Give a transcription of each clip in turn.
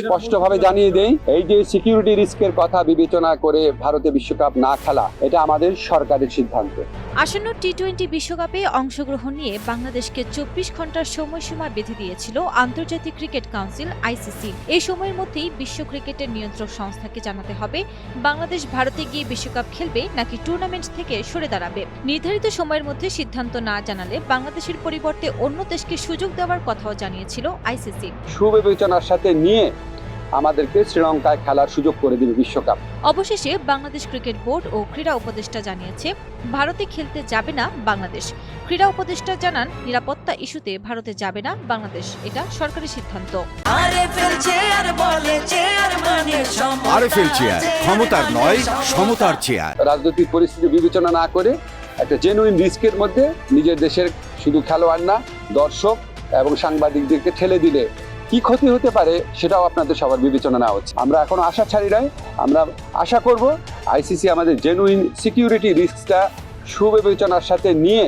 স্পষ্টভাবে জানিয়ে দেই, এই যে সিকিউরিটি রিস্কের কথা বিবেচনা করে ভারতে বিশ্বকাপ না খেলা, এটা আমাদের সরকারের সিদ্ধান্ত। আসন্ন টি-20 বিশ্বকাপে অংশগ্রহণ নিয়ে বাংলাদেশকে 24 ঘন্টার সময়সীমা বেঁধে দিয়েছিল আন্তর্জাতিক ক্রিকেট কাউন্সিল আইসিসি। এই সময়ের মধ্যেই বিশ্ব ক্রিকেটের নিয়ন্ত্রক সংস্থাকে জানাতে হবে বাংলাদেশ ভারতে গিয়ে বিশ্বকাপ খেলবে নাকি টুর্নামেন্ট থেকে সরে দাঁড়াবে। নির্ধারিত সময়ের মধ্যে সিদ্ধান্ত না জানালে বাংলাদেশের পরিবর্তে অন্য দেশকে সুযোগ দেওয়ার কথাও জানিয়েছিল আইসিসি। সুবিবেচনার সাথে নিয়ে আমাদেরকে শ্রীলঙ্কায় খেলার সুযোগ করে দিবে বিশ্বকাপ। অবশেষে বাংলাদেশ ক্রিকেট বোর্ড ও ক্রীড়া উপদেষ্টা জানিয়েছে ভারতে খেলতে যাবে না বাংলাদেশ। ক্রীড়া উপদেষ্টা জানান, নিরাপত্তা ইস্যুতে ভারতে যাবে না বাংলাদেশ, এটা সরকারি সিদ্ধান্ত। আরএফএল চেয়ার, ক্ষমতার নয় সমতার চেয়ার। রাজনৈতিক পরিস্থিতি বিবেচনা না করে একটা জেনুইন রিস্কের মধ্যে নিজের দেশের শুধু খেলোয়াড় না, দর্শক এবং সাংবাদিকদেরকে ঠেলে দিলে কি ক্ষতি হতে পারে সেটাও আপনাদের সবার বিবেচনা নেওয়া হচ্ছে। আমরা এখনো আশা ছাড়ি নাই। আমরা আশা করব আইসিসি আমাদের জেনুইন সিকিউরিটি রিস্কটা সুবিবেচনার সাথে নিয়ে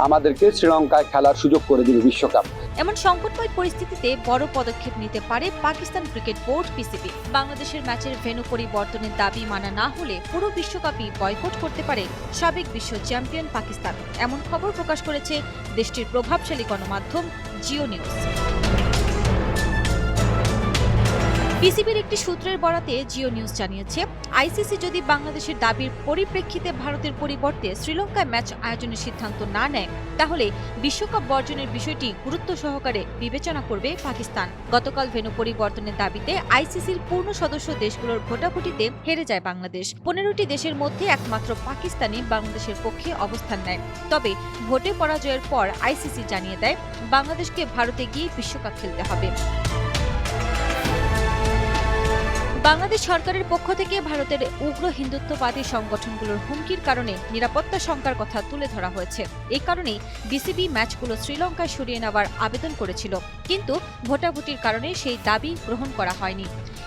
আমাদেরকে শ্রীলঙ্কায় খেলার সুযোগ করে দিবে বিশ্বকাপ। এমন সংকটময় পরিস্থিতিতে বড় পদক্ষেপ নিতে পারে পাকিস্তান ক্রিকেট বোর্ড পিসিবি। বাংলাদেশের ম্যাচের ভেন্যু পরিবর্তনের দাবি মানা না হলে পুরো বিশ্বকাপই বয়কট করতে পারে সাবেক বিশ্ব চ্যাম্পিয়ন পাকিস্তান। এমন খবর প্রকাশ করেছে দেশটির প্রভাবশালী গণমাধ্যম জিও নিউজ। পিসিবির একটি সূত্রের বরাতে জিও নিউজ জানিয়েছে, আইসিসি যদি বাংলাদেশের দাবির পরিপ্রেক্ষিতে ভারতের পরিবর্তে শ্রীলঙ্কায় ম্যাচ আয়োজনের সিদ্ধান্ত না নেয়, তাহলে বিশ্বকাপ বর্জনের বিষয়টি গুরুত্ব সহকারে বিবেচনা করবে পাকিস্তান। গতকাল ভেন্যু পরিবর্তনের দাবিতে আইসিসির পূর্ণ সদস্য দেশগুলোর ভোটাভুটিতে হেরে যায় বাংলাদেশ। 15টি দেশের মধ্যে একমাত্র পাকিস্তানই বাংলাদেশের পক্ষে অবস্থান নেয়। তবে ভোটে পরাজয়ের পর আইসিসি জানিয়ে দেয় বাংলাদেশকে ভারতে গিয়ে বিশ্বকাপ খেলতে হবে। বাংলাদেশ সরকারের পক্ষ থেকে ভারতের উগ্র হিন্দুত্ববাদী সংগঠনগুলোর হুমকির কারণে নিরাপত্তা শঙ্কার কথা তুলে ধরা হয়েছে। এই কারণেই বিসিবি ম্যাচগুলো শ্রীলঙ্কায় সরিয়ে নেওয়ার আবেদন করেছিল, কিন্তু ভোটাভুটির কারণে সেই দাবি গ্রহণ করা হয়নি।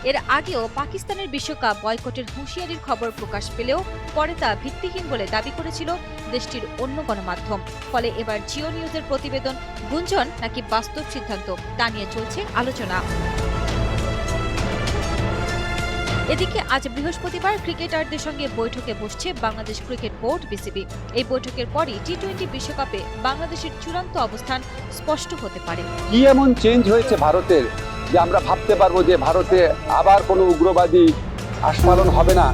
এর আগেও পাকিস্তানের বিশ্বকাপ বয়কটের হুঁশিয়ারির খবর প্রকাশ পেলেও পরে তা ভিত্তিহীন বলে দাবি করেছিল দেশটির অন্য গণমাধ্যম। ফলে এবার জিও নিউজের প্রতিবেদন গুঞ্জন নাকি বাস্তব সিদ্ধান্ত, তা নিয়ে চলছে আলোচনা। এদিকে আজ বৃহস্পতিবার ক্রিকেটারদের সঙ্গে বৈঠকে বসছে বাংলাদেশ ক্রিকেট বোর্ড বিসিবি। এই বৈঠকের পরই টি-20 বিশ্বকাপে বাংলাদেশের চূড়ান্ত অবস্থান স্পষ্ট হতে পারে। কি এমন চেঞ্জ হয়েছে ভারতের যে আমরা ভাবতে পারবো যে ভারতে আবার কোনো উগ্রবাদী আস্ফালন হবে না?